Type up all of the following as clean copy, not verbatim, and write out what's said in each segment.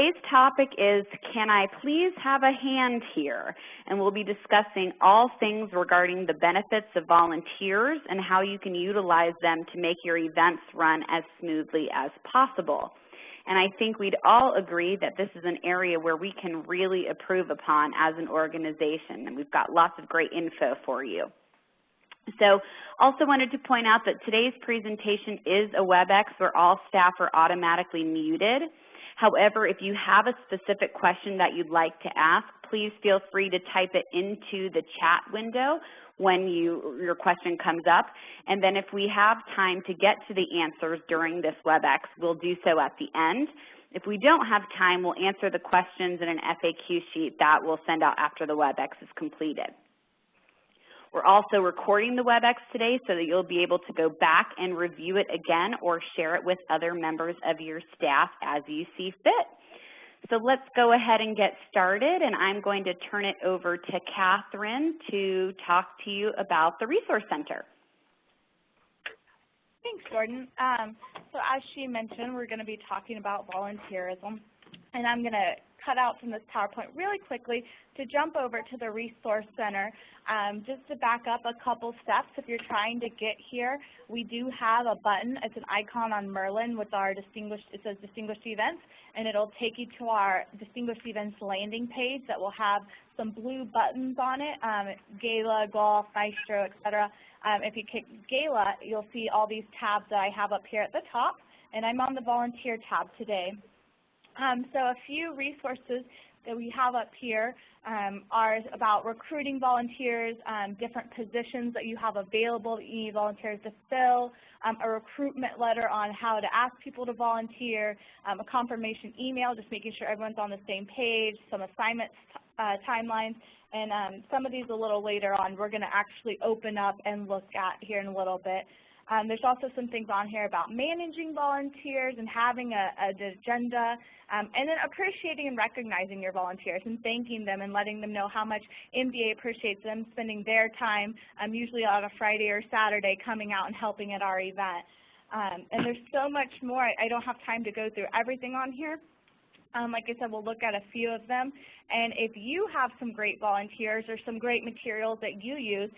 today's topic is, can I please have a hand here? And we'll be discussing all things regarding the benefits of volunteers and how you can utilize them to make your events run as smoothly as possible. And I think we'd all agree that this is an area where we can really improve upon as an organization, and we've got lots of great info for you. So also wanted to point out that today's presentation is a WebEx where all staff are automatically muted. However, if you have a specific question that you'd like to ask, please feel free to type it into the chat window when your question comes up. And then if we have time to get to the answers during this WebEx, we'll do so at the end. If we don't have time, we'll answer the questions in an FAQ sheet that we'll send out after the WebEx is completed. We're also recording the WebEx today so that you'll be able to go back and review it again or share it with other members of your staff as you see fit. So let's go ahead and get started, and I'm going to turn it over to Catherine to talk to you about the Resource Center. Thanks, Jordan. So as she mentioned, we're going to be talking about volunteerism, and I'm going to cut out from this PowerPoint really quickly to jump over to the Resource Center. Just to back up a couple steps, if you're trying to get here, we do have a button. It's an icon on Merlin with our it says Distinguished Events, and it'll take you to our Distinguished Events landing page that will have some blue buttons on it, Gala, Golf, Maestro, etc. If you click Gala, you'll see all these tabs that I have up here at the top, and I'm on the Volunteer tab today. So a few resources that we have up here are about recruiting volunteers, different positions that you have available that you need volunteers to fill, a recruitment letter on how to ask people to volunteer, a confirmation email, just making sure everyone's on the same page, some assignments timelines, and some of these a little later on we're going to actually open up and look at here in a little bit. There's also some things on here about managing volunteers and having an agenda, and then appreciating and recognizing your volunteers and thanking them and letting them know how much MDA appreciates them spending their time, usually on a Friday or Saturday, coming out and helping at our event. And there's so much more. I don't have time to go through everything on here. Like I said, we'll look at a few of them. And if you have some great volunteers or some great materials that you use,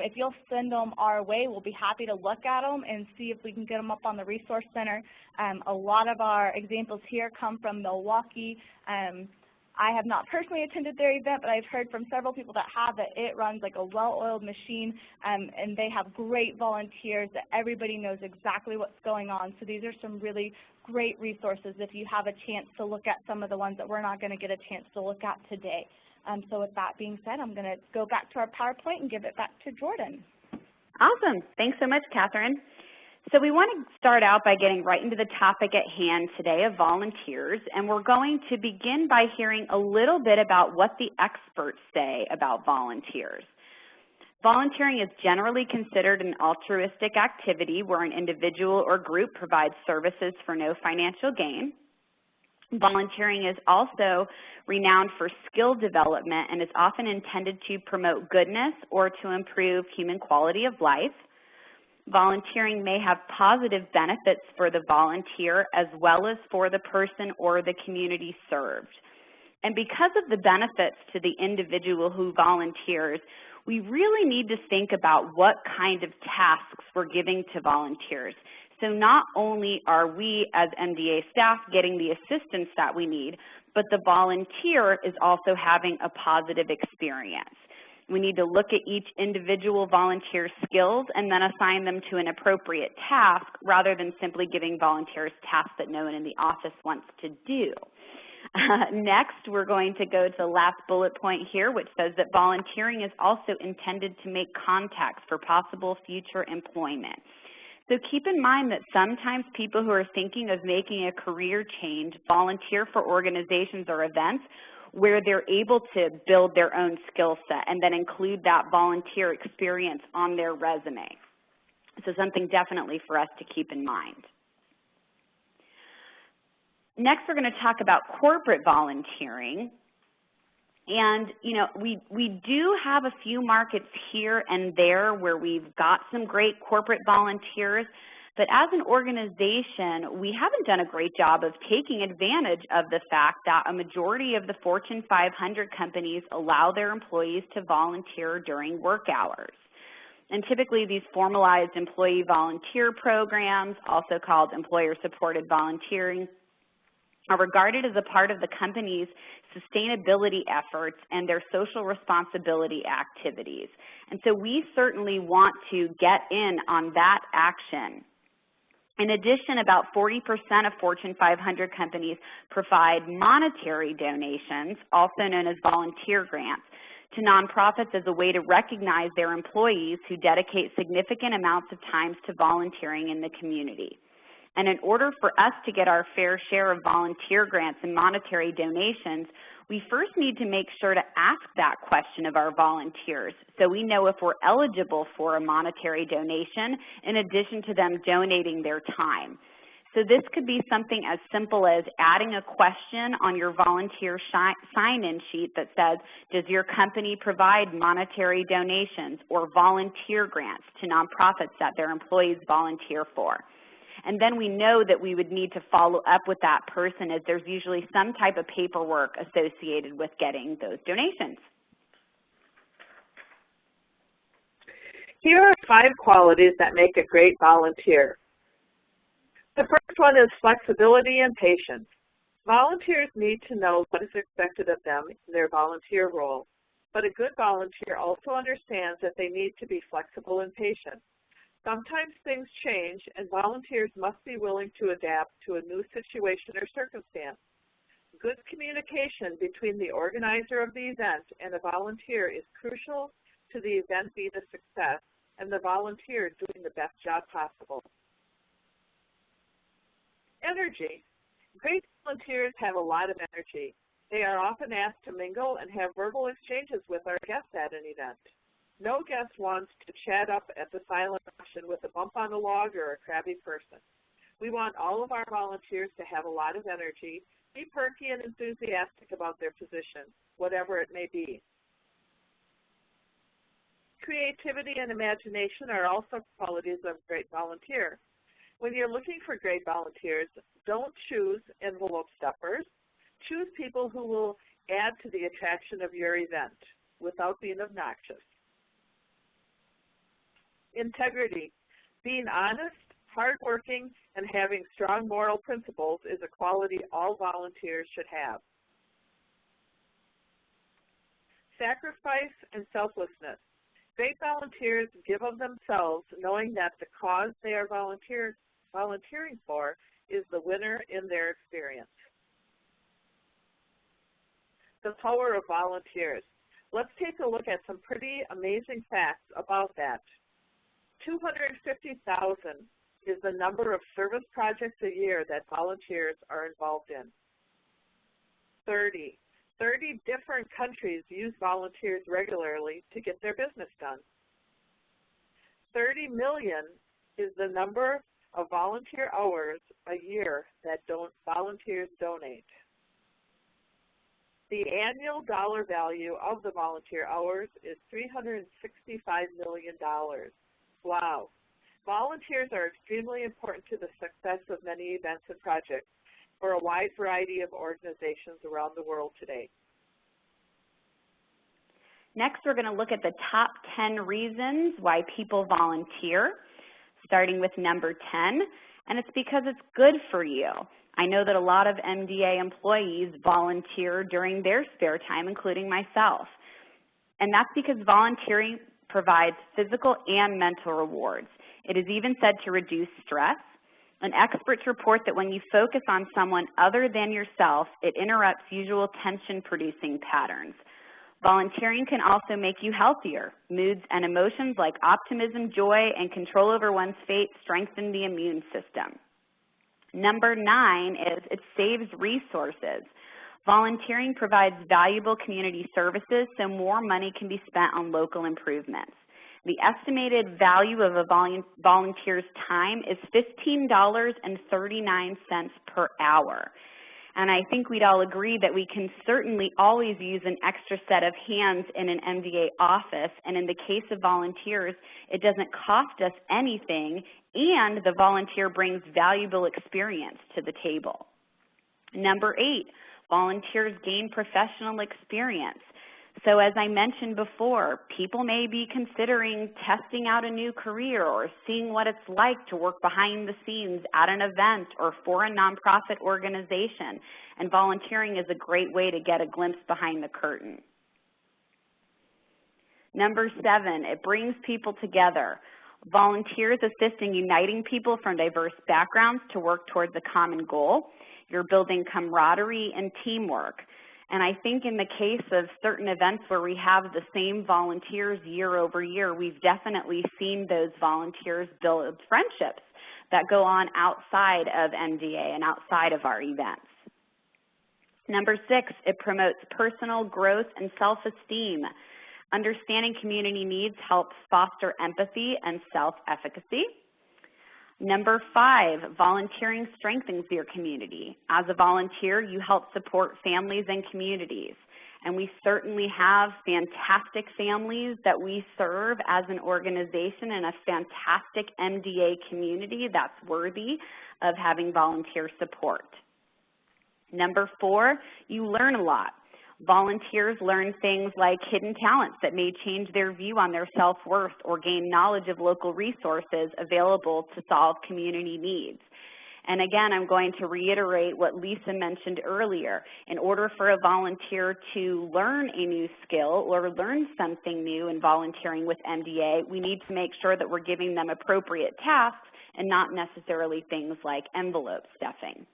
if you'll send them our way, we'll be happy to look at them and see if we can get them up on the Resource Center. A lot of our examples here come from Milwaukee. I have not personally attended their event, but I've heard from several people that have that it runs like a well-oiled machine, and they have great volunteers that everybody knows exactly what's going on. So these are some really great resources if you have a chance to look at some of the ones that we're not going to get a chance to look at today. So with that being said, I'm going to go back to our PowerPoint and give it back to Jordan. Awesome. Thanks so much, Catherine. So we want to start out by getting right into the topic at hand today of volunteers, and we're going to begin by hearing a little bit about what the experts say about volunteers. Volunteering is generally considered an altruistic activity where an individual or group provides services for no financial gain. Volunteering is also renowned for skill development and is often intended to promote goodness or to improve human quality of life. Volunteering may have positive benefits for the volunteer as well as for the person or the community served. And because of the benefits to the individual who volunteers, we really need to think about what kind of tasks we're giving to volunteers. So not only are we as MDA staff getting the assistance that we need, but the volunteer is also having a positive experience. We need to look at each individual volunteer's skills and then assign them to an appropriate task rather than simply giving volunteers tasks that no one in the office wants to do. Next, we're going to go to the last bullet point here, which says that volunteering is also intended to make contacts for possible future employment. So keep in mind that sometimes people who are thinking of making a career change volunteer for organizations or events where they're able to build their own skill set and then include that volunteer experience on their resume. So something definitely for us to keep in mind. Next, we're going to talk about corporate volunteering. And, you know, we do have a few markets here and there where we've got some great corporate volunteers. But as an organization, we haven't done a great job of taking advantage of the fact that a majority of the Fortune 500 companies allow their employees to volunteer during work hours. And typically these formalized employee volunteer programs, also called employer-supported volunteering, are regarded as a part of the company's sustainability efforts and their social responsibility activities. And so we certainly want to get in on that action. In addition, about 40% of Fortune 500 companies provide monetary donations, also known as volunteer grants, to nonprofits as a way to recognize their employees who dedicate significant amounts of time to volunteering in the community. And in order for us to get our fair share of volunteer grants and monetary donations, we first need to make sure to ask that question of our volunteers so we know if we're eligible for a monetary donation in addition to them donating their time. So this could be something as simple as adding a question on your volunteer sign-in sheet that says, does your company provide monetary donations or volunteer grants to nonprofits that their employees volunteer for? And then we know that we would need to follow up with that person as there's usually some type of paperwork associated with getting those donations. Here are 5 qualities that make a great volunteer. The first one is flexibility and patience. Volunteers need to know what is expected of them in their volunteer role, but a good volunteer also understands that they need to be flexible and patient. Sometimes things change, and volunteers must be willing to adapt to a new situation or circumstance. Good communication between the organizer of the event and a volunteer is crucial to the event being a success and the volunteer doing the best job possible. Energy. Great volunteers have a lot of energy. They are often asked to mingle and have verbal exchanges with our guests at an event. No guest wants to chat up at the silent auction with a bump on the log or a crabby person. We want all of our volunteers to have a lot of energy, be perky and enthusiastic about their position, whatever it may be. Creativity and imagination are also qualities of a great volunteer. When you're looking for great volunteers, don't choose envelope stuffers. Choose people who will add to the attraction of your event without being obnoxious. Integrity. Being honest, hardworking, and having strong moral principles is a quality all volunteers should have. Sacrifice and selflessness. Great volunteers give of themselves knowing that the cause they are volunteering for is the winner in their experience. The power of volunteers. Let's take a look at some pretty amazing facts about that. 250,000 is the number of service projects a year that volunteers are involved in. 30 different countries use volunteers regularly to get their business done. 30 million is the number of volunteer hours a year that volunteers donate. The annual dollar value of the volunteer hours is $365 million. Wow. Volunteers are extremely important to the success of many events and projects for a wide variety of organizations around the world today. Next, we're going to look at the top 10 reasons why people volunteer, starting with number 10, and it's because it's good for you. I know that a lot of MDA employees volunteer during their spare time, including myself, and that's because volunteering provides physical and mental rewards. It is even said to reduce stress, and experts report that when you focus on someone other than yourself, it interrupts usual tension-producing patterns. Volunteering can also make you healthier. Moods and emotions like optimism, joy, and control over one's fate strengthen the immune system. Number 9 is it saves resources. Volunteering provides valuable community services, so more money can be spent on local improvements. The estimated value of a volunteer's time is $15.39 per hour. And I think we'd all agree that we can certainly always use an extra set of hands in an MDA office, and in the case of volunteers, it doesn't cost us anything, and the volunteer brings valuable experience to the table. Number 8, volunteers gain professional experience. So as I mentioned before, people may be considering testing out a new career or seeing what it's like to work behind the scenes at an event or for a nonprofit organization, and volunteering is a great way to get a glimpse behind the curtain. Number 7, it brings people together. Volunteers assist in uniting people from diverse backgrounds to work towards a common goal. You're building camaraderie and teamwork. And I think in the case of certain events where we have the same volunteers year over year, we've definitely seen those volunteers build friendships that go on outside of MDA and outside of our events. Number 6, it promotes personal growth and self-esteem. Understanding community needs helps foster empathy and self-efficacy. Number 5, volunteering strengthens your community. As a volunteer, you help support families and communities. And we certainly have fantastic families that we serve as an organization and a fantastic MDA community that's worthy of having volunteer support. Number 4, you learn a lot. Volunteers learn things like hidden talents that may change their view on their self-worth or gain knowledge of local resources available to solve community needs. And again, I'm going to reiterate what Lisa mentioned earlier. In order for a volunteer to learn a new skill or learn something new in volunteering with MDA, we need to make sure that we're giving them appropriate tasks and not necessarily things like envelope stuffing.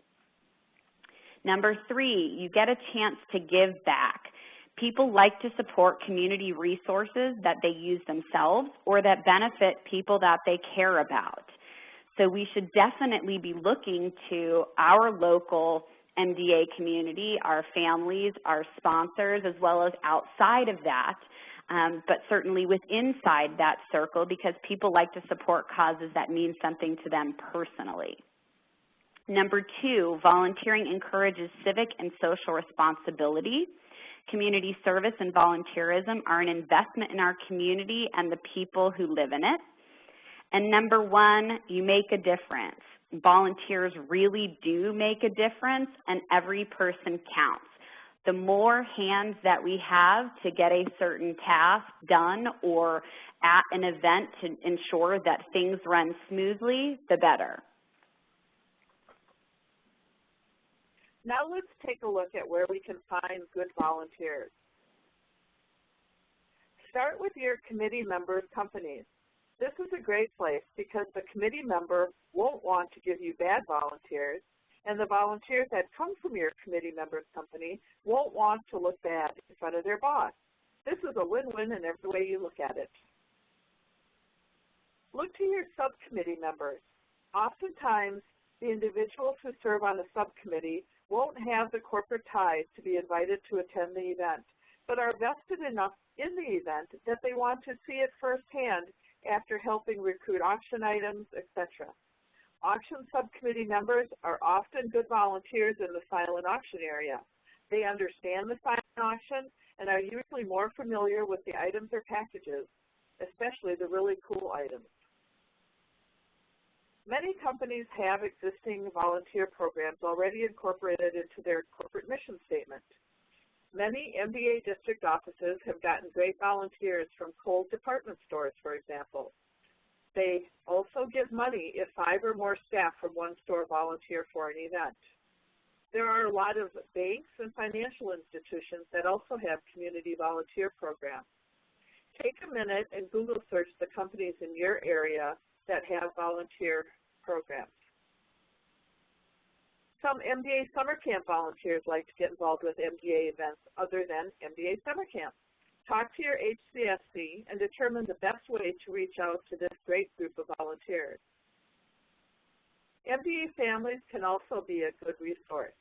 Number 3, you get a chance to give back. People like to support community resources that they use themselves or that benefit people that they care about. So we should definitely be looking to our local MDA community, our families, our sponsors, as well as outside of that, but certainly within that circle, because people like to support causes that mean something to them personally. Number 2, volunteering encourages civic and social responsibility. Community service and volunteerism are an investment in our community and the people who live in it. And number 1, you make a difference. Volunteers really do make a difference, and every person counts. The more hands that we have to get a certain task done or at an event to ensure that things run smoothly, the better. Now let's take a look at where we can find good volunteers. Start with your committee members' companies. This is a great place because the committee member won't want to give you bad volunteers, and the volunteers that come from your committee member's company won't want to look bad in front of their boss. This is a win-win in every way you look at it. Look to your subcommittee members. Oftentimes, the individuals who serve on a subcommittee won't have the corporate ties to be invited to attend the event, but are vested enough in the event that they want to see it firsthand after helping recruit auction items, etc. Auction subcommittee members are often good volunteers in the silent auction area. They understand the silent auction and are usually more familiar with the items or packages, especially the really cool items. Many companies have existing volunteer programs already incorporated into their corporate mission statement. Many MDA district offices have gotten great volunteers from Kohl's department stores, for example. They also give money if 5 or more staff from one store volunteer for an event. There are a lot of banks and financial institutions that also have community volunteer programs. Take a minute and Google search the companies in your area that have volunteer programs. Some MDA summer camp volunteers like to get involved with MDA events other than MDA summer camp. Talk to your HCSC and determine the best way to reach out to this great group of volunteers. MDA families can also be a good resource.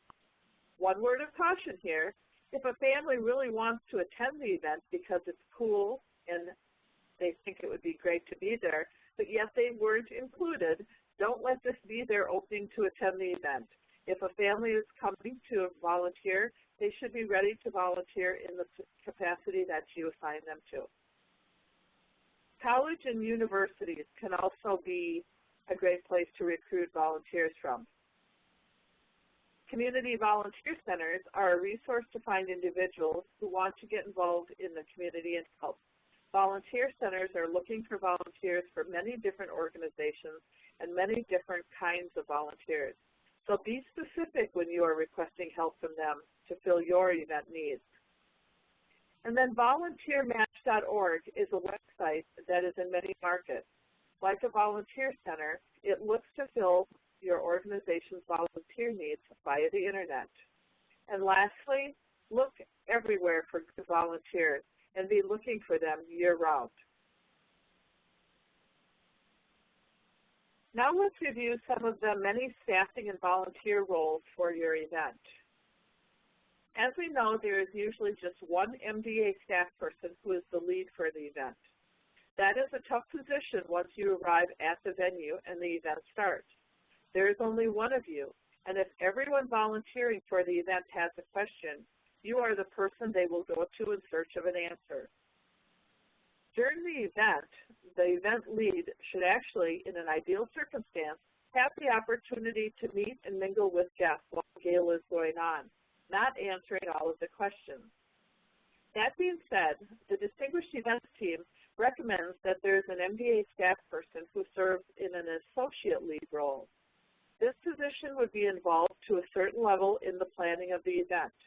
One word of caution here, if a family really wants to attend the event because it's cool and they think it would be great to be there, but yet they weren't included, don't let this be their opening to attend the event. If a family is coming to volunteer, they should be ready to volunteer in the capacity that you assign them to. College and universities can also be a great place to recruit volunteers from. Community volunteer centers are a resource to find individuals who want to get involved in the community and help. Volunteer centers are looking for volunteers for many different organizations and many different kinds of volunteers. So be specific when you are requesting help from them to fill your event needs. And then volunteermatch.org is a website that is in many markets. Like a volunteer center, it looks to fill your organization's volunteer needs via the internet. And lastly, look everywhere for good volunteers and be looking for them year-round. Now let's review some of the many staffing and volunteer roles for your event. As we know, there is usually just one MDA staff person who is the lead for the event. That is a tough position once you arrive at the venue and the event starts. There is only one of you, and if everyone volunteering for the event has a question, you are the person they will go to in search of an answer. During the event lead should actually, in an ideal circumstance, have the opportunity to meet and mingle with guests while the gala is going on, not answering all of the questions. That being said, the Distinguished Events team recommends that there is an MDA staff person who serves in an associate lead role. This position would be involved to a certain level in the planning of the event.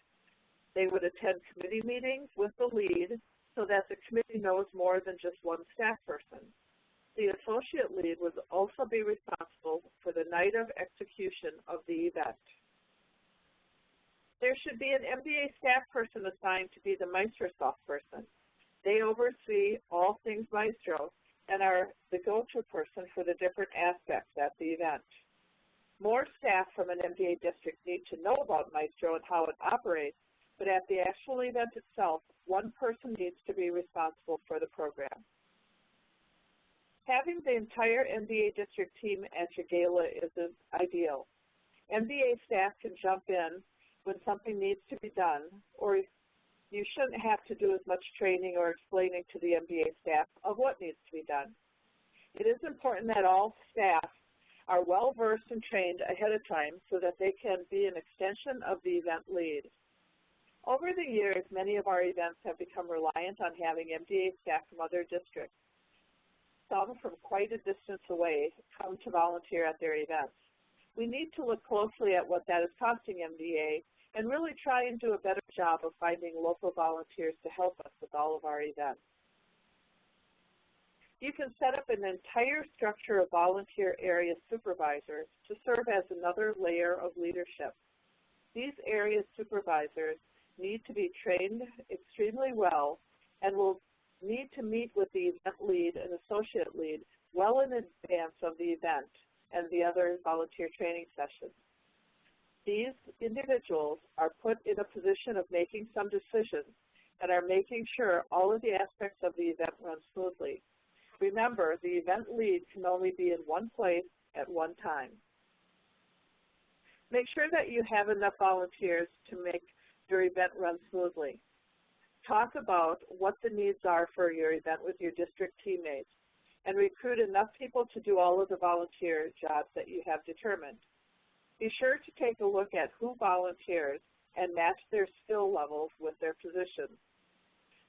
They would attend committee meetings with the lead so that the committee knows more than just one staff person. The associate lead would also be responsible for the night of execution of the event. There should be an MDA staff person assigned to be the MaestroSoft person. They oversee all things Maestro and are the go-to person for the different aspects at the event. More staff from an MDA district need to know about Maestro and how it operates, but at the actual event itself, one person needs to be responsible for the program. Having the entire MDA district team at your gala is ideal. MDA staff can jump in when something needs to be done, or you shouldn't have to do as much training or explaining to the MDA staff of what needs to be done. It is important that all staff are well-versed and trained ahead of time so that they can be an extension of the event lead. Over the years, many of our events have become reliant on having MDA staff from other districts. Some from quite a distance away come to volunteer at their events. We need to look closely at what that is costing MDA and really try and do a better job of finding local volunteers to help us with all of our events. You can set up an entire structure of volunteer area supervisors to serve as another layer of leadership. These area supervisors need to be trained extremely well and will need to meet with the event lead and associate lead well in advance of the event and the other volunteer training sessions. These individuals are put in a position of making some decisions and are making sure all of the aspects of the event run smoothly. Remember, the event lead can only be in one place at one time. Make sure that you have enough volunteers to make your event run smoothly. Talk about what the needs are for your event with your district teammates and recruit enough people to do all of the volunteer jobs that you have determined. Be sure to take a look at who volunteers and match their skill levels with their positions.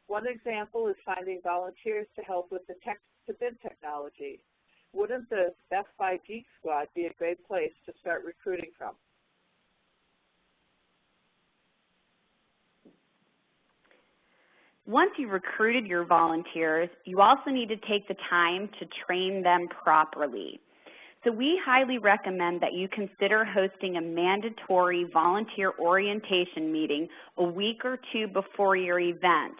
One example is finding volunteers to help with the text-to-bid technology. Wouldn't the Best Buy Geek Squad be a great place to start recruiting from? Once you've recruited your volunteers, you also need to take the time to train them properly. So we highly recommend that you consider hosting a mandatory volunteer orientation meeting a week or two before your event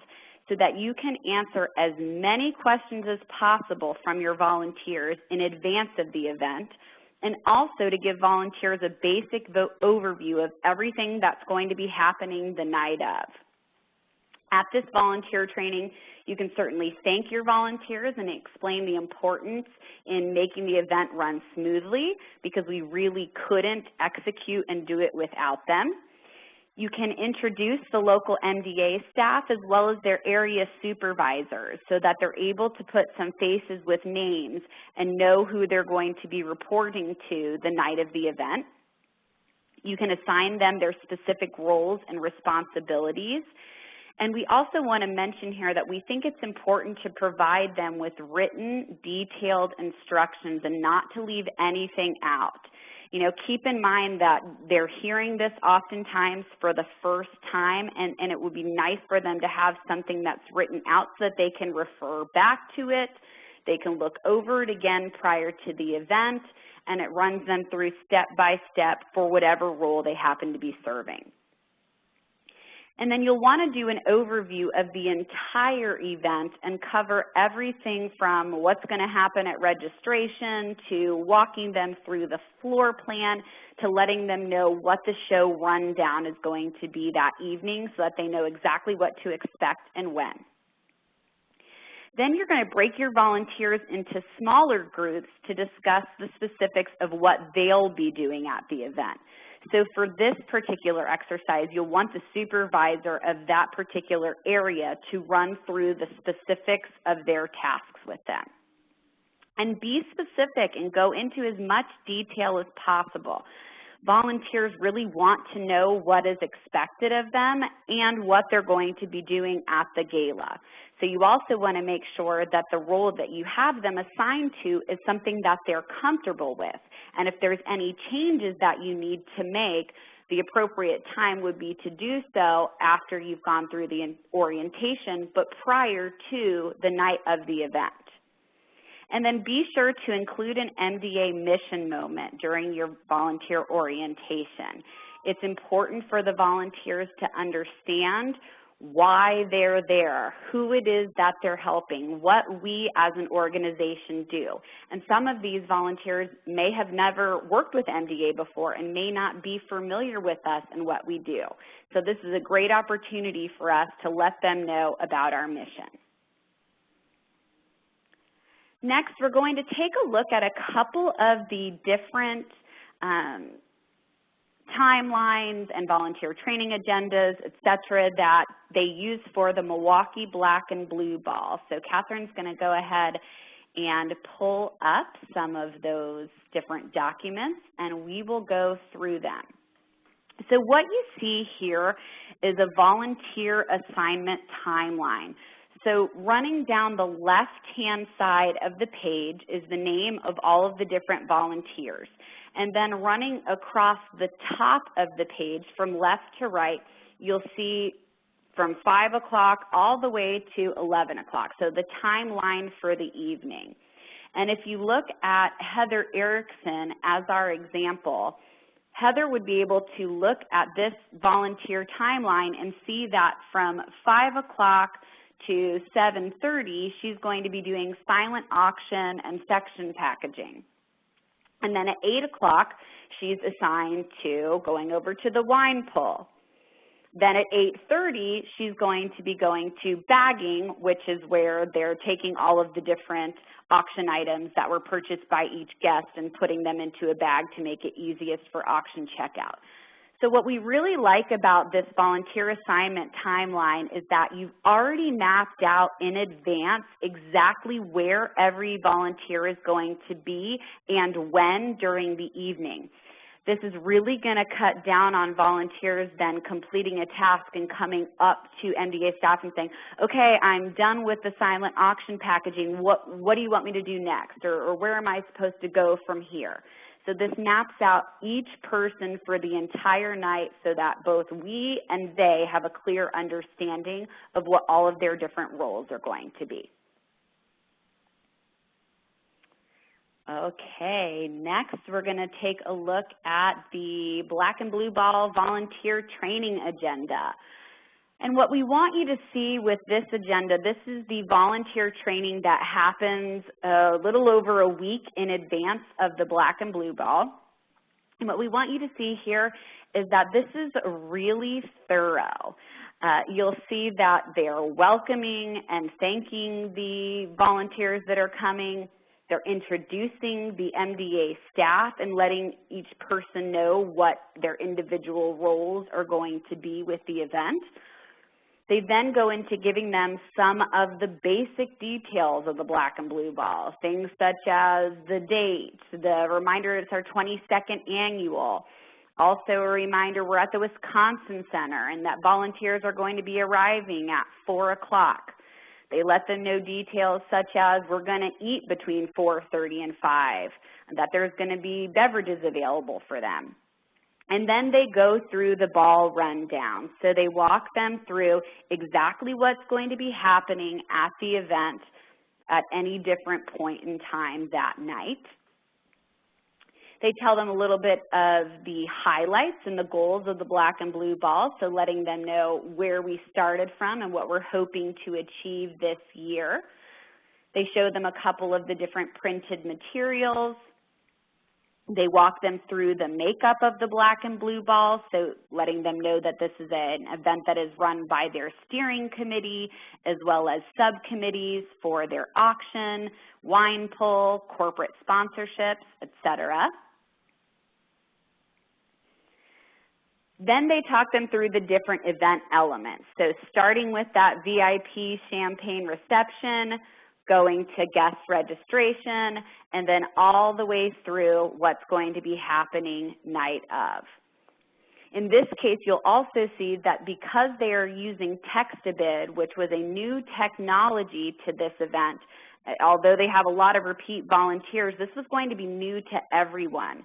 so that you can answer as many questions as possible from your volunteers in advance of the event, and also to give volunteers a basic overview of everything that's going to be happening the night of. At this volunteer training, you can certainly thank your volunteers and explain the importance in making the event run smoothly, because we really couldn't execute and do it without them. You can introduce the local MDA staff as well as their area supervisors so that they're able to put some faces with names and know who they're going to be reporting to the night of the event. You can assign them their specific roles and responsibilities. And we also want to mention here that we think it's important to provide them with written, detailed instructions and not to leave anything out. You know, keep in mind that they're hearing this oftentimes for the first time, and it would be nice for them to have something that's written out so that they can refer back to it. They can look over it again prior to the event, and it runs them through step by step for whatever role they happen to be serving. And then you'll want to do an overview of the entire event and cover everything from what's going to happen at registration to walking them through the floor plan to letting them know what the show rundown is going to be that evening so that they know exactly what to expect and when. Then you're going to break your volunteers into smaller groups to discuss the specifics of what they'll be doing at the event. So for this particular exercise, you'll want the supervisor of that particular area to run through the specifics of their tasks with them. And be specific and go into as much detail as possible. Volunteers really want to know what is expected of them and what they're going to be doing at the gala. So you also want to make sure that the role that you have them assigned to is something that they're comfortable with. And if there's any changes that you need to make, the appropriate time would be to do so after you've gone through the orientation, but prior to the night of the event. And then be sure to include an MDA mission moment during your volunteer orientation. It's important for the volunteers to understand why they're there, who it is that they're helping, what we as an organization do. And some of these volunteers may have never worked with MDA before and may not be familiar with us and what we do. So this is a great opportunity for us to let them know about our mission. Next, we're going to take a look at a couple of the different timelines and volunteer training agendas, et cetera, that they use for the Milwaukee Black and Blue Ball. So Catherine's going to go ahead and pull up some of those different documents, and we will go through them. So what you see here is a volunteer assignment timeline. So running down the left-hand side of the page is the name of all of the different volunteers. And then running across the top of the page from left to right, you'll see from 5 o'clock all the way to 11 o'clock, so the timeline for the evening. And if you look at Heather Erickson as our example, Heather would be able to look at this volunteer timeline and see that from 5 o'clock to 7:30, she's going to be doing silent auction and section packaging. And then at 8 o'clock, she's assigned to going over to the wine pull. Then at 8:30, she's going to be going to bagging, which is where they're taking all of the different auction items that were purchased by each guest and putting them into a bag to make it easiest for auction checkout. So what we really like about this volunteer assignment timeline is that you've already mapped out in advance exactly where every volunteer is going to be and when during the evening. This is really going to cut down on volunteers then completing a task and coming up to MDA staff and saying, okay, I'm done with the silent auction packaging. What do you want me to do next? Or where am I supposed to go from here? So this maps out each person for the entire night so that both we and they have a clear understanding of what all of their different roles are going to be. Okay, next we're going to take a look at the Black and Blue Ball volunteer training agenda. And what we want you to see with this agenda, this is the volunteer training that happens a little over a week in advance of the Black and Blue Ball. And what we want you to see here is that this is really thorough. You'll see that they're welcoming and thanking the volunteers that are coming. They're introducing the MDA staff and letting each person know what their individual roles are going to be with the event. They then go into giving them some of the basic details of the Black and Blue Ball, things such as the date, the reminder it's our 22nd annual. Also a reminder we're at the Wisconsin Center and that volunteers are going to be arriving at 4 o'clock. They let them know details such as we're going to eat between 4:30 and 5, and that there's going to be beverages available for them. And then they go through the ball rundown. So they walk them through exactly what's going to be happening at the event at any different point in time that night. They tell them a little bit of the highlights and the goals of the Black and Blue Ball, so letting them know where we started from and what we're hoping to achieve this year. They show them a couple of the different printed materials. They walk them through the makeup of the Black and Blue Ball, so letting them know that this is an event that is run by their steering committee as well as subcommittees for their auction, wine pull, corporate sponsorships, etc. Then they talk them through the different event elements. So starting with that VIP champagne reception, going to guest registration, and then all the way through what's going to be happening night of. In this case, you'll also see that because they are using Text-to-Bid, which was a new technology to this event, although they have a lot of repeat volunteers, this was going to be new to everyone.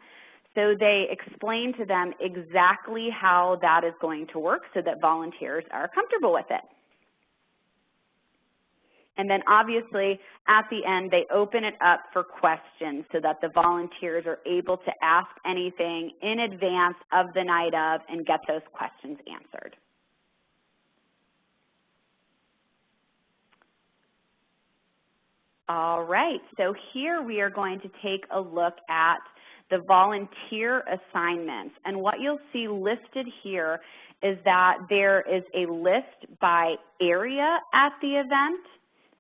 So they explain to them exactly how that is going to work so that volunteers are comfortable with it. And then obviously at the end they open it up for questions so that the volunteers are able to ask anything in advance of the night of and get those questions answered. All right, so here we are going to take a look at the volunteer assignments. And what you'll see listed here is that there is a list by area at the event.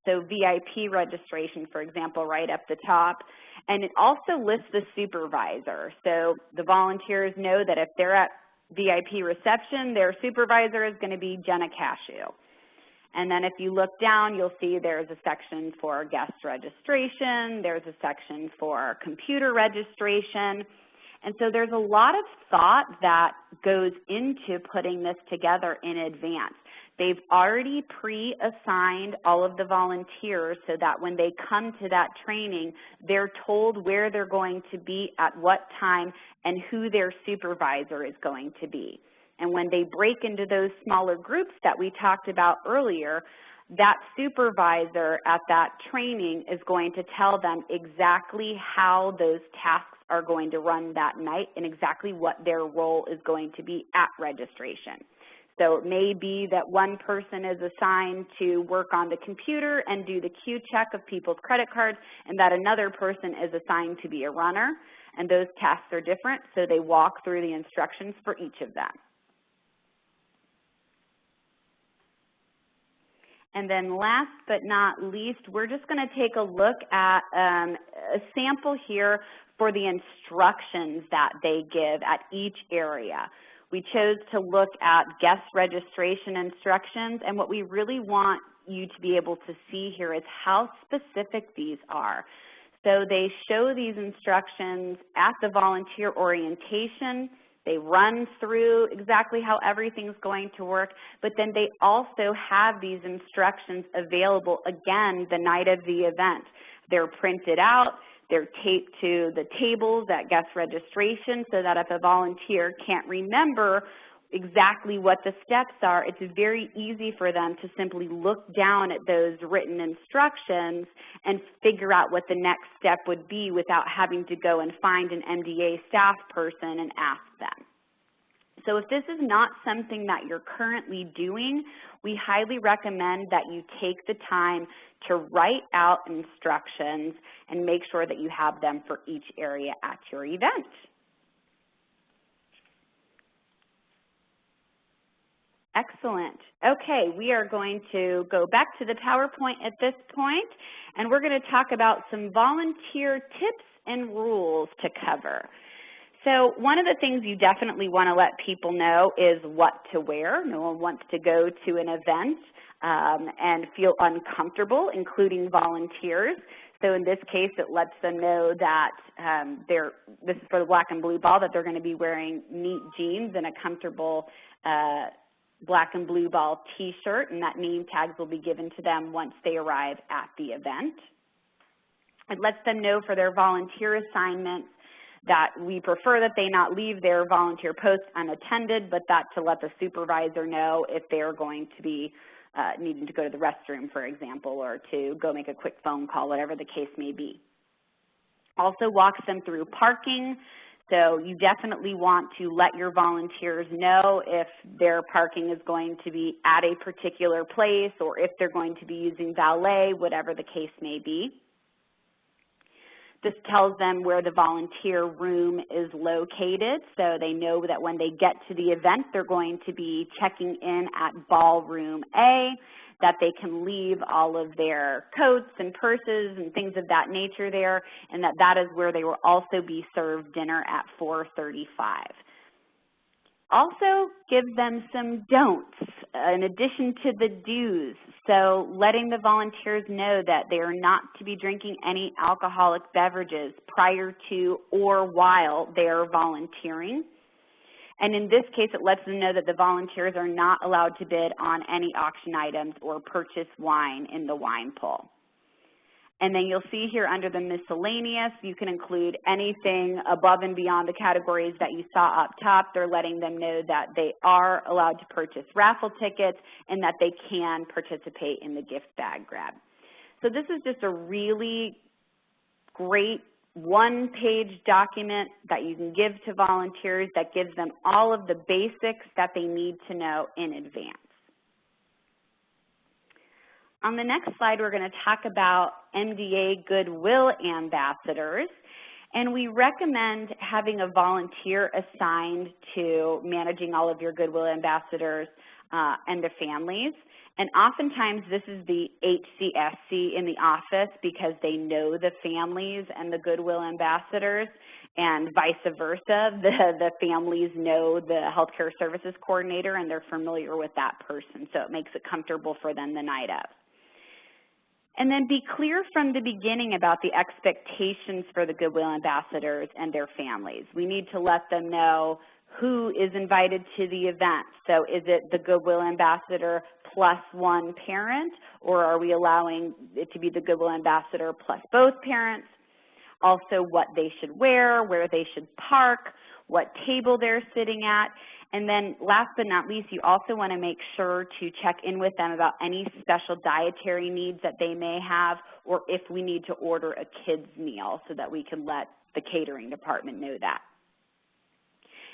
So VIP registration, for example, right up the top. And it also lists the supervisor. So the volunteers know that if they're at VIP reception, their supervisor is going to be Jenna Cashew. And then if you look down, you'll see there's a section for guest registration, there's a section for computer registration. And so there's a lot of thought that goes into putting this together in advance. They've already pre-assigned all of the volunteers so that when they come to that training, they're told where they're going to be at what time and who their supervisor is going to be. And when they break into those smaller groups that we talked about earlier, that supervisor at that training is going to tell them exactly how those tasks are going to run that night and exactly what their role is going to be at registration. So it may be that one person is assigned to work on the computer and do the Q check of people's credit cards, and that another person is assigned to be a runner, and those tasks are different, so they walk through the instructions for each of them. And then last but not least, we're just going to take a look at a sample here for the instructions that they give at each area. We chose to look at guest registration instructions, and what we really want you to be able to see here is how specific these are. So they show these instructions at the volunteer orientation. They run through exactly how everything's going to work, but then they also have these instructions available again the night of the event. They're printed out, they're taped to the tables at guest registration so that if a volunteer can't remember exactly what the steps are, it's very easy for them to simply look down at those written instructions and figure out what the next step would be without having to go and find an MDA staff person and ask them. So if this is not something that you're currently doing, we highly recommend that you take the time to write out instructions and make sure that you have them for each area at your event. Excellent. Okay, we are going to go back to the PowerPoint at this point, and we're going to talk about some volunteer tips and rules to cover. So one of the things you definitely want to let people know is what to wear. No one wants to go to an event and feel uncomfortable, including volunteers. So in this case, it lets them know that this is for the black and blue ball, that they're going to be wearing neat jeans and a comfortable black and blue ball t-shirt, and that name tags will be given to them once they arrive at the event. It lets them know for their volunteer assignments that we prefer that they not leave their volunteer post unattended, but that to let the supervisor know if they're going to be needing to go to the restroom, for example, or to go make a quick phone call, whatever the case may be. Also walks them through parking. So you definitely want to let your volunteers know if their parking is going to be at a particular place or if they're going to be using valet, whatever the case may be. This tells them where the volunteer room is located, so they know that when they get to the event, they're going to be checking in at ballroom A, that they can leave all of their coats and purses and things of that nature there, and that that is where they will also be served dinner at 4:35. Also give them some don'ts in addition to the do's. So letting the volunteers know that they are not to be drinking any alcoholic beverages prior to or while they are volunteering. And in this case, it lets them know that the volunteers are not allowed to bid on any auction items or purchase wine in the wine pull. And then you'll see here under the miscellaneous, you can include anything above and beyond the categories that you saw up top. They're letting them know that they are allowed to purchase raffle tickets and that they can participate in the gift bag grab. So this is just a really great one-page document that you can give to volunteers that gives them all of the basics that they need to know in advance. On the next slide, we're going to talk about MDA Goodwill Ambassadors, and we recommend having a volunteer assigned to managing all of your Goodwill Ambassadors and their families. And oftentimes this is the HCSC in the office because they know the families and the Goodwill Ambassadors, and vice versa. The families know the healthcare services coordinator and they're familiar with that person, so it makes it comfortable for them the night of. And then be clear from the beginning about the expectations for the Goodwill Ambassadors and their families. We need to let them know who is invited to the event. So is it the Goodwill Ambassador plus one parent, or are we allowing it to be the Goodwill Ambassador plus both parents? Also what they should wear, where they should park, what table they're sitting at. And then last but not least, you also want to make sure to check in with them about any special dietary needs that they may have, or if we need to order a kid's meal so that we can let the catering department know that.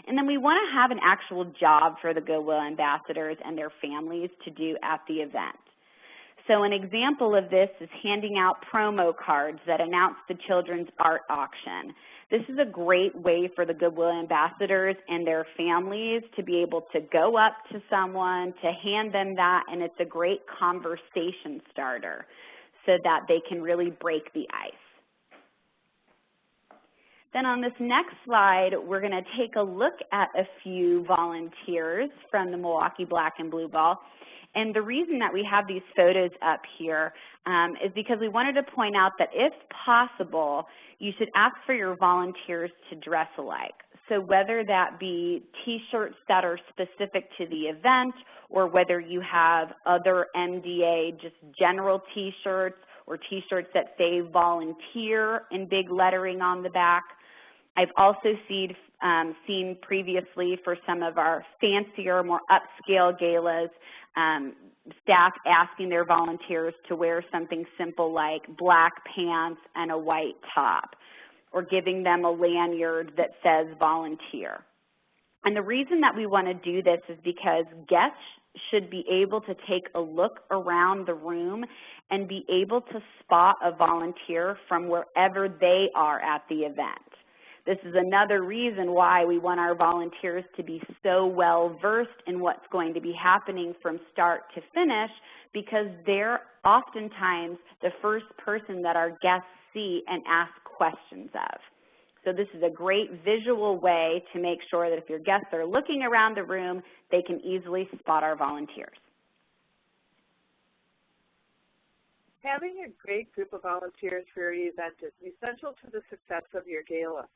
And then we want to have an actual job for the Goodwill Ambassadors and their families to do at the event. So an example of this is handing out promo cards that announce the children's art auction. This is a great way for the Goodwill Ambassadors and their families to be able to go up to someone, to hand them that, and it's a great conversation starter so that they can really break the ice. Then on this next slide, we're going to take a look at a few volunteers from the Milwaukee Black and Blue Ball. And the reason that we have these photos up here is because we wanted to point out that if possible, you should ask for your volunteers to dress alike. So whether that be t-shirts that are specific to the event, or whether you have other MDA just general t-shirts or t-shirts that say volunteer in big lettering on the back. I've also seen previously for some of our fancier, more upscale galas, staff asking their volunteers to wear something simple like black pants and a white top, or giving them a lanyard that says volunteer. And the reason that we want to do this is because guests should be able to take a look around the room and be able to spot a volunteer from wherever they are at the event. This is another reason why we want our volunteers to be so well versed in what's going to be happening from start to finish, because they're oftentimes the first person that our guests see and ask questions of. So this is a great visual way to make sure that if your guests are looking around the room, they can easily spot our volunteers. Having a great group of volunteers for your event is essential to the success of your gala,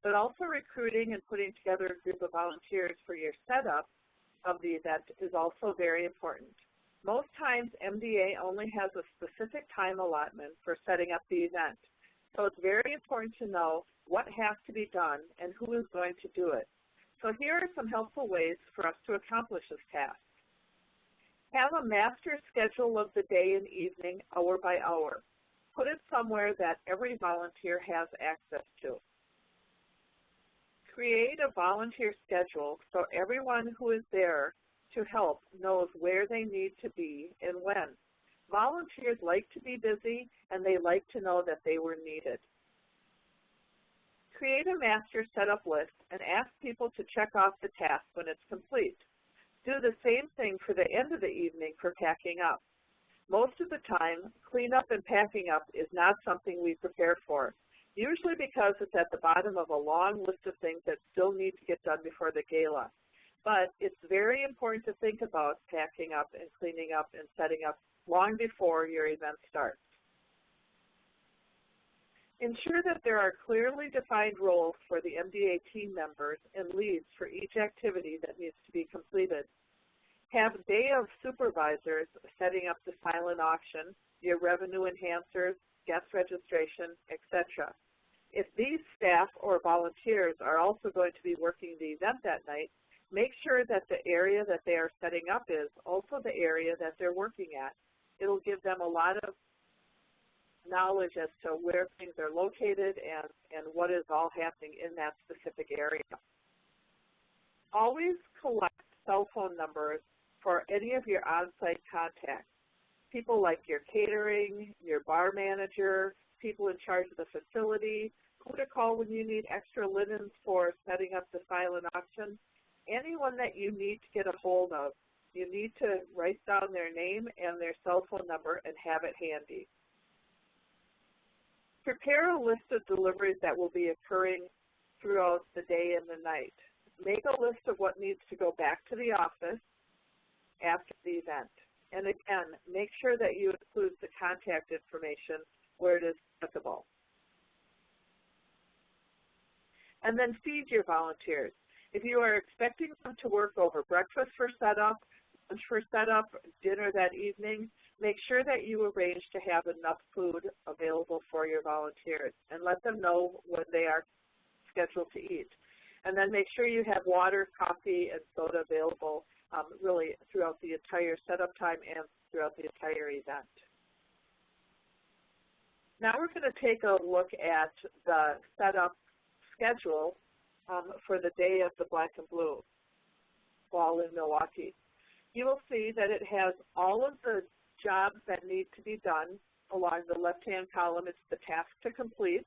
but also recruiting and putting together a group of volunteers for your setup of the event is also very important. Most times, MDA only has a specific time allotment for setting up the event, so it's very important to know what has to be done and who is going to do it. So here are some helpful ways for us to accomplish this task. Have a master schedule of the day and evening, hour by hour. Put it somewhere that every volunteer has access to. Create a volunteer schedule so everyone who is there to help knows where they need to be and when. Volunteers like to be busy, and they like to know that they were needed. Create a master setup list and ask people to check off the task when it's complete. Do the same thing for the end of the evening for packing up. Most of the time, cleanup and packing up is not something we prepare for, usually because it's at the bottom of a long list of things that still need to get done before the gala. But it's very important to think about packing up and cleaning up and setting up long before your event starts. Ensure that there are clearly defined roles for the MDA team members and leads for each activity that needs to be completed. Have day of supervisors setting up the silent auction, your revenue enhancers, guest registration, etc. If these staff or volunteers are also going to be working the event that night, make sure that the area that they are setting up is also the area that they're working at. It'll give them a lot of knowledge as to where things are located and what is all happening in that specific area. Always collect cell phone numbers for any of your on-site contacts. People like your catering, your bar manager, people in charge of the facility, who to call when you need extra linens for setting up the silent auction. Anyone that you need to get a hold of, you need to write down their name and their cell phone number and have it handy. Prepare a list of deliveries that will be occurring throughout the day and the night. Make a list of what needs to go back to the office after the event. And again, make sure that you include the contact information where it is applicable. And then feed your volunteers. If you are expecting them to work over breakfast for setup, lunch for setup, dinner that evening, make sure that you arrange to have enough food available for your volunteers and let them know when they are scheduled to eat. And then make sure you have water, coffee, and soda available really throughout the entire setup time and throughout the entire event. Now we're going to take a look at the setup schedule for the day of the Black and Blue Ball in Milwaukee. You will see that it has all of the jobs that need to be done. Along the left-hand column, it's the task to complete.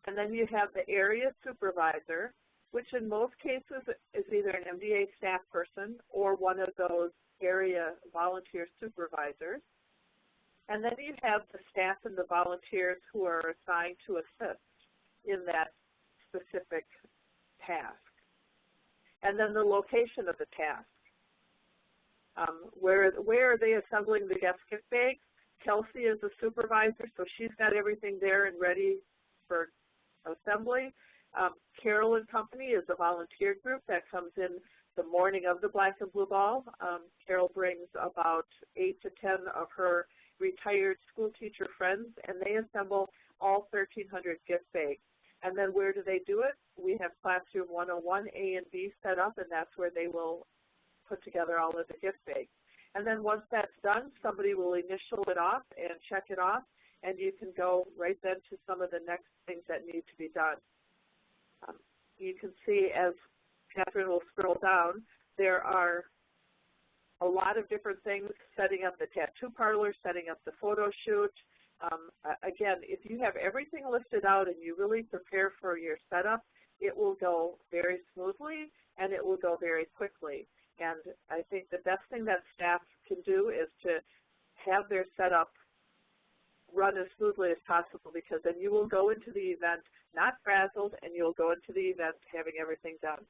And then you have the area supervisor, which in most cases is either an MDA staff person or one of those area volunteer supervisors. And then you have the staff and the volunteers who are assigned to assist in that specific task. And then the location of the task. Where are they assembling the guest gift bags? Kelsey is the supervisor, so she's got everything there and ready for assembly. Carol and Company is a volunteer group that comes in the morning of the Black and Blue Ball. Carol brings about 8 to 10 of her retired school teacher friends, and they assemble all 1,300 gift bags. And then where do they do it? We have Classroom 101, A and B set up, and that's where they will put together all of the gift bags. And then once that's done, somebody will initial it off and check it off, and you can go right then to some of the next things that need to be done. You can see, as Catherine will scroll down, there are a lot of different things: setting up the tattoo parlor, setting up the photo shoot, Again, if you have everything listed out and you really prepare for your setup, it will go very smoothly and it will go very quickly. And I think the best thing that staff can do is to have their setup run as smoothly as possible, because then you will go into the event not frazzled and you'll go into the event having everything done.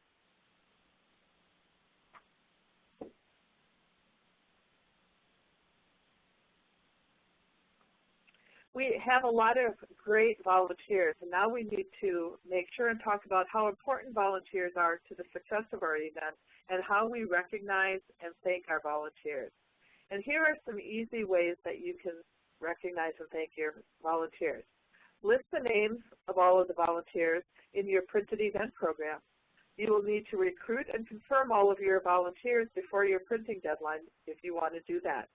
We have a lot of great volunteers, and now we need to make sure and talk about how important volunteers are to the success of our event and how we recognize and thank our volunteers. And here are some easy ways that you can recognize and thank your volunteers. List the names of all of the volunteers in your printed event program. You will need to recruit and confirm all of your volunteers before your printing deadline if you want to do that.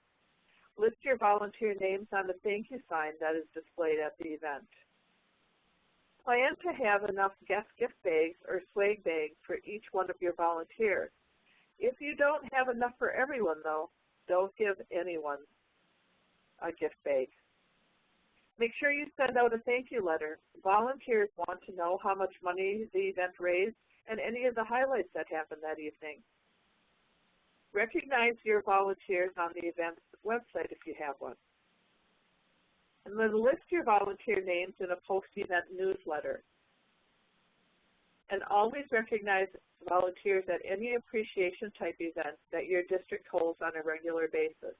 List your volunteer names on the thank you sign that is displayed at the event. Plan to have enough guest gift bags or swag bags for each one of your volunteers. If you don't have enough for everyone, though, don't give anyone a gift bag. Make sure you send out a thank you letter. Volunteers want to know how much money the event raised and any of the highlights that happened that evening. Recognize your volunteers on the event's website if you have one. And then list your volunteer names in a post-event newsletter. And always recognize volunteers at any appreciation type event that your district holds on a regular basis.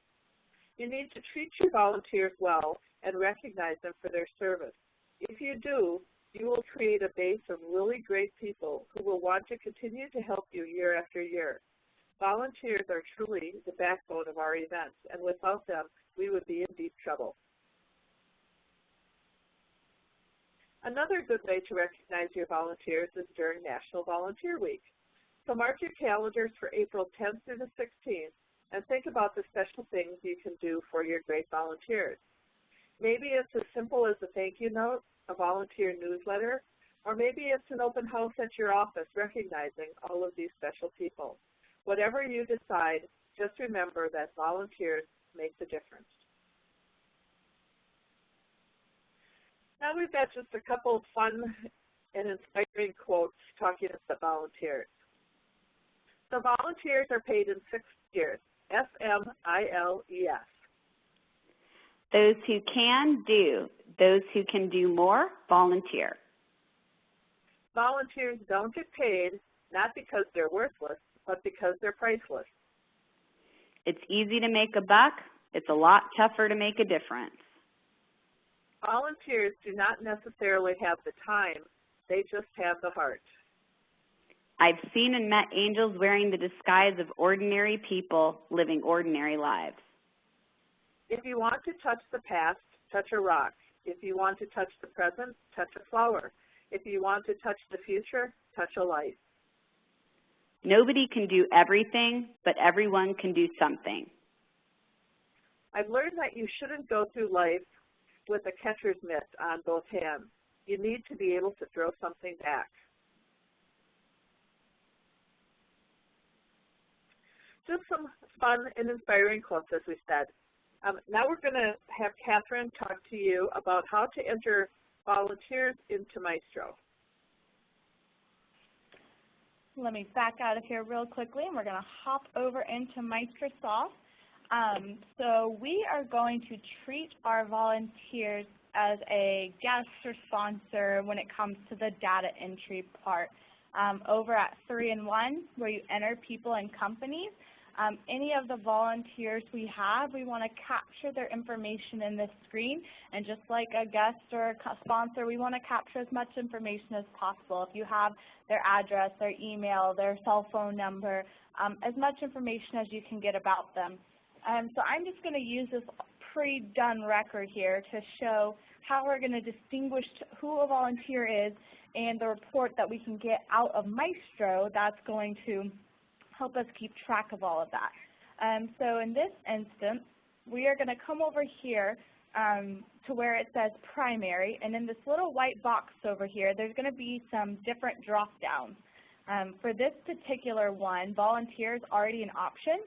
You need to treat your volunteers well and recognize them for their service. If you do, you will create a base of really great people who will want to continue to help you year after year. Volunteers are truly the backbone of our events, and without them, we would be in deep trouble. Another good way to recognize your volunteers is during National Volunteer Week. So mark your calendars for April 10th through the 16th and think about the special things you can do for your great volunteers. Maybe it's as simple as a thank you note, a volunteer newsletter, or maybe it's an open house at your office recognizing all of these special people. Whatever you decide, just remember that volunteers make the difference. Now we've got just a couple of fun and inspiring quotes talking about volunteers. So volunteers are paid in 6 tiers, FMILES. Those who can do. Those who can do more, volunteer. Volunteers don't get paid, not because they're worthless, but because they're priceless. It's easy to make a buck. It's a lot tougher to make a difference. Volunteers do not necessarily have the time, they just have the heart. I've seen and met angels wearing the disguise of ordinary people living ordinary lives. If you want to touch the past, touch a rock. If you want to touch the present, touch a flower. If you want to touch the future, touch a life. Nobody can do everything, but everyone can do something. I've learned that you shouldn't go through life with a catcher's mitt on both hands. You need to be able to throw something back. Just some fun and inspiring quotes, as we said. Now we're going to have Catherine talk to you about how to enter volunteers into Maestro. Let me back out of here real quickly, and we're going to hop over into Maestrosoft. So we are going to treat our volunteers as a guest or sponsor when it comes to the data entry part. Over at 3-in-1, where you enter people and companies, any of the volunteers we have, we want to capture their information in this screen, and just like a guest or a sponsor, we want to capture as much information as possible. If you have their address, their email, their cell phone number, as much information as you can get about them. So I'm just going to use this pre-done record here to show how we're going to distinguish who a volunteer is and the report that we can get out of Maestro that's going to help us keep track of all of that. So in this instance, we are going to come over here to where it says primary, and in this little white box over here, there's going to be some different drop-downs. For this particular one, volunteer is already an option,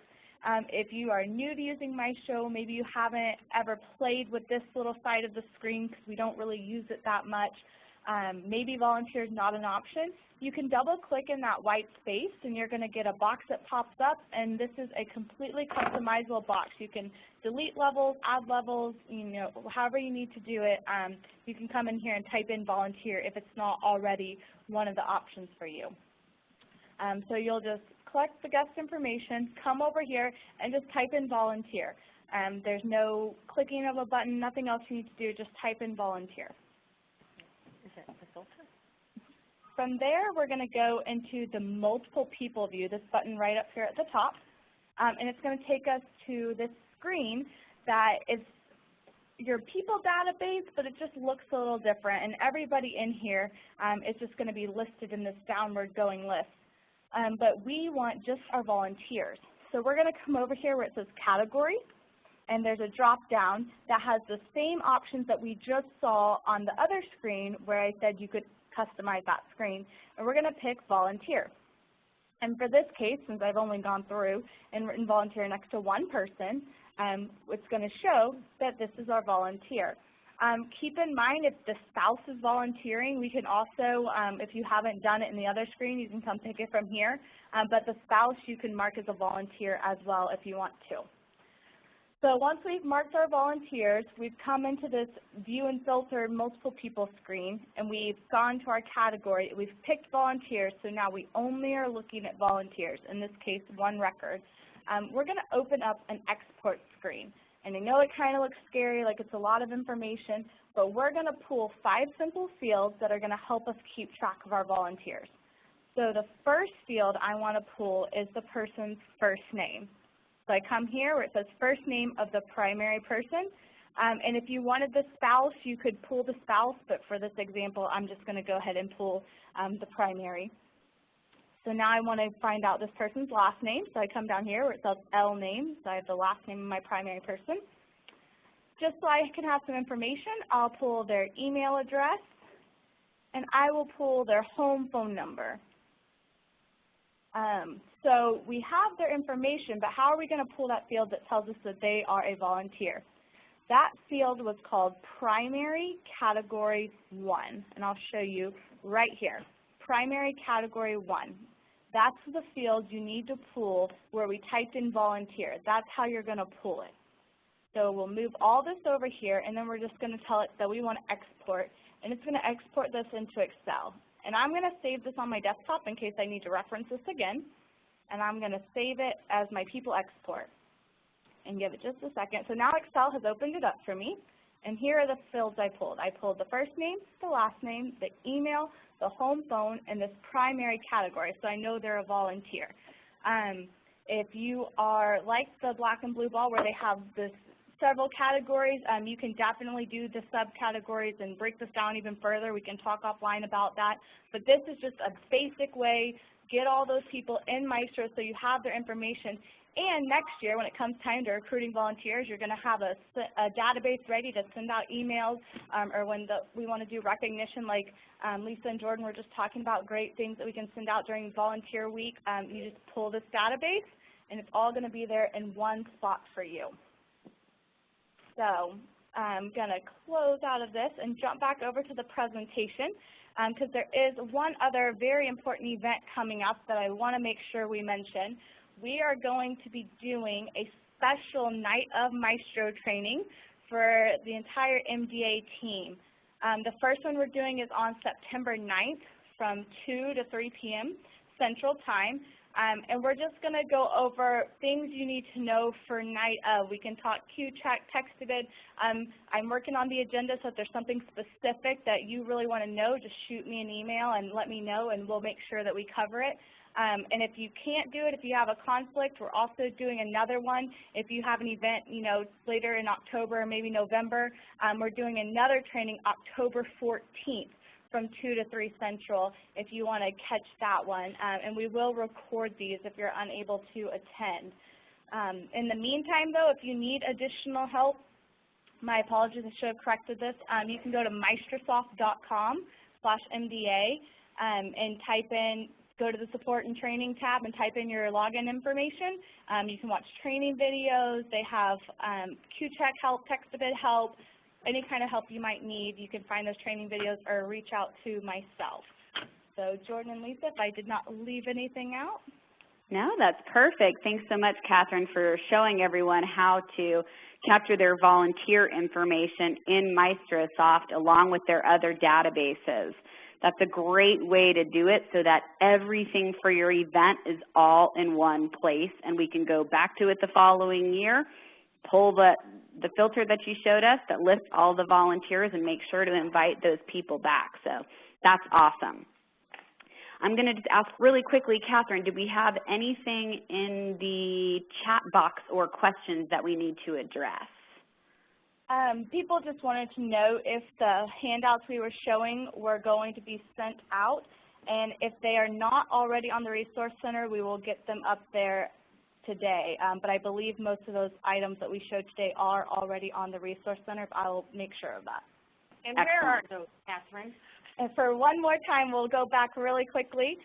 If you are new to using Maestro, maybe you haven't ever played with this little side of the screen because we don't really use it that much, maybe volunteer is not an option, you can double click in that white space and you're going to get a box that pops up, and this is a completely customizable box. You can delete levels, add levels, however you need to do it. You can come in here and type in volunteer if it's not already one of the options for you. So you'll just collect the guest information, come over here, and just type in volunteer. There's no clicking of a button, nothing else you need to do, just type in volunteer. Is it the filter? From there, we're going to go into the multiple people view, this button right up here at the top, and it's going to take us to this screen that is your people database, but it just looks a little different, and everybody in here is just going to be listed in this downward going list. But we want just our volunteers. So we're going to come over here where it says category, and there's a drop down that has the same options that we just saw on the other screen where I said you could customize that screen, and we're going to pick volunteer. And for this case, since I've only gone through and written volunteer next to one person, it's going to show that this is our volunteer. Keep in mind if the spouse is volunteering, we can also, if you haven't done it in the other screen, you can come pick it from here. But the spouse you can mark as a volunteer as well if you want to. So once we've marked our volunteers, we've come into this view and filter multiple people screen, and we've gone to our category. We've picked volunteers, so now we only are looking at volunteers, in this case one record. We're going to open up an export screen. And I know it kind of looks scary, like it's a lot of information, but we're going to pull 5 simple fields that are going to help us keep track of our volunteers. So the first field I want to pull is the person's first name. So I come here where it says first name of the primary person, and if you wanted the spouse, you could pull the spouse, but for this example, I'm just going to go ahead and pull the primary. So now I want to find out this person's last name, so I come down here where it says L name, so I have the last name of my primary person. Just so I can have some information, I'll pull their email address, and I will pull their home phone number. So we have their information, but how are we going to pull that field that tells us that they are a volunteer? That field was called Primary Category 1, and I'll show you right here. Primary Category 1. That's the field you need to pull where we typed in volunteer. That's how you're going to pull it. So we'll move all this over here, and then we're just going to tell it that we want to export, and it's going to export this into Excel. And I'm going to save this on my desktop in case I need to reference this again, and I'm going to save it as my people export and give it just a second. So now Excel has opened it up for me, and here are the fields I pulled. I pulled the first name, the last name, the email, the home phone, and this primary category, so I know they're a volunteer. If you are like the black and blue ball where they have this several categories, you can definitely do the subcategories and break this down even further. We can talk offline about that. But this is just a basic way, get all those people in Maestro so you have their information. And next year, when it comes time to recruiting volunteers, you're going to have a database ready to send out emails, or when we want to do recognition, like Lisa and Jordan were just talking about great things that we can send out during Volunteer Week. You just pull this database, and it's all going to be there in one spot for you. So I'm going to close out of this and jump back over to the presentation, because there is one other very important event coming up that I want to make sure we mention. We are going to be doing a special Night of Maestro training for the entire MDA team. The first one we're doing is on September 9th from 2 to 3 p.m. Central Time. And we're just going to go over things you need to know for Night of. We can talk Q-Chat, text it. I'm working on the agenda, so if there's something specific that you really want to know, just shoot me an email and let me know, and we'll make sure that we cover it. And if you can't do it, if you have a conflict, we're also doing another one. If you have an event, later in October or maybe November, we're doing another training October 14th. From 2 to 3 Central if you want to catch that one. And we will record these if you're unable to attend. In the meantime, though, if you need additional help, my apologies, I should have corrected this. You can go to maestrosoft.com/MDA and type in go to the Support and Training tab and type in your login information. You can watch training videos. They have Q-Check help, text-to-bid help, any kind of help you might need. You can find those training videos or reach out to myself. So Jordan and Lisa, if I did not leave anything out. No, that's perfect. Thanks so much, Catherine, for showing everyone how to capture their volunteer information in MaestroSoft along with their other databases. That's a great way to do it so that everything for your event is all in one place, and we can go back to it the following year, pull the filter that you showed us that lists all the volunteers, and make sure to invite those people back. So that's awesome. I'm going to just ask really quickly, Catherine, do we have anything in the chat box or questions that we need to address? People just wanted to know if the handouts we were showing were going to be sent out, and if they are not already on the Resource Center, we will get them up there today. But I believe most of those items that we showed today are already on the Resource Center, but I will make sure of that. And where are those, Catherine? And for one more time, we'll go back really quickly.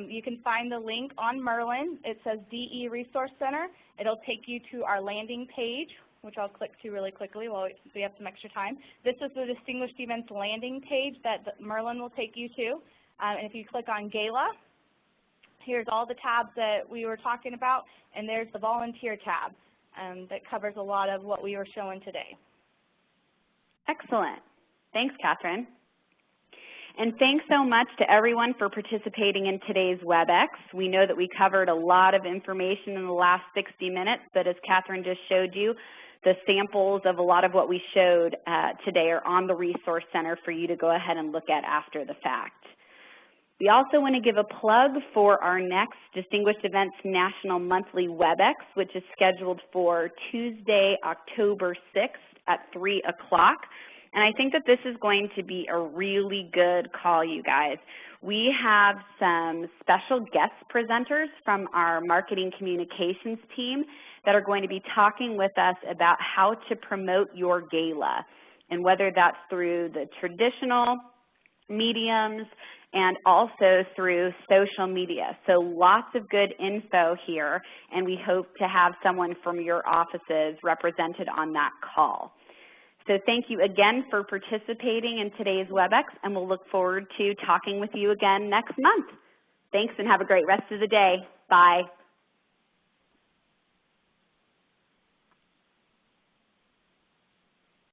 You can find the link on Merlin. It says DE Resource Center. It'll take you to our landing page, which I'll click to really quickly while we have some extra time. This is the Distinguished Events landing page that Merlin will take you to. And if you click on Gala, here's all the tabs that we were talking about, and there's the Volunteer tab that covers a lot of what we were showing today. Excellent. Thanks, Catherine. And thanks so much to everyone for participating in today's WebEx. We know that we covered a lot of information in the last 60 minutes, but as Catherine just showed you, the samples of a lot of what we showed today are on the Resource Center for you to go ahead and look at after the fact. We also want to give a plug for our next Distinguished Events National Monthly WebEx, which is scheduled for Tuesday, October 6th at 3 o'clock. And I think that this is going to be a really good call, you guys. We have some special guest presenters from our marketing communications team that are going to be talking with us about how to promote your gala, and whether that's through the traditional mediums and also through social media. So lots of good info here, and we hope to have someone from your offices represented on that call. So thank you again for participating in today's WebEx, and we'll look forward to talking with you again next month. Thanks, and have a great rest of the day. Bye.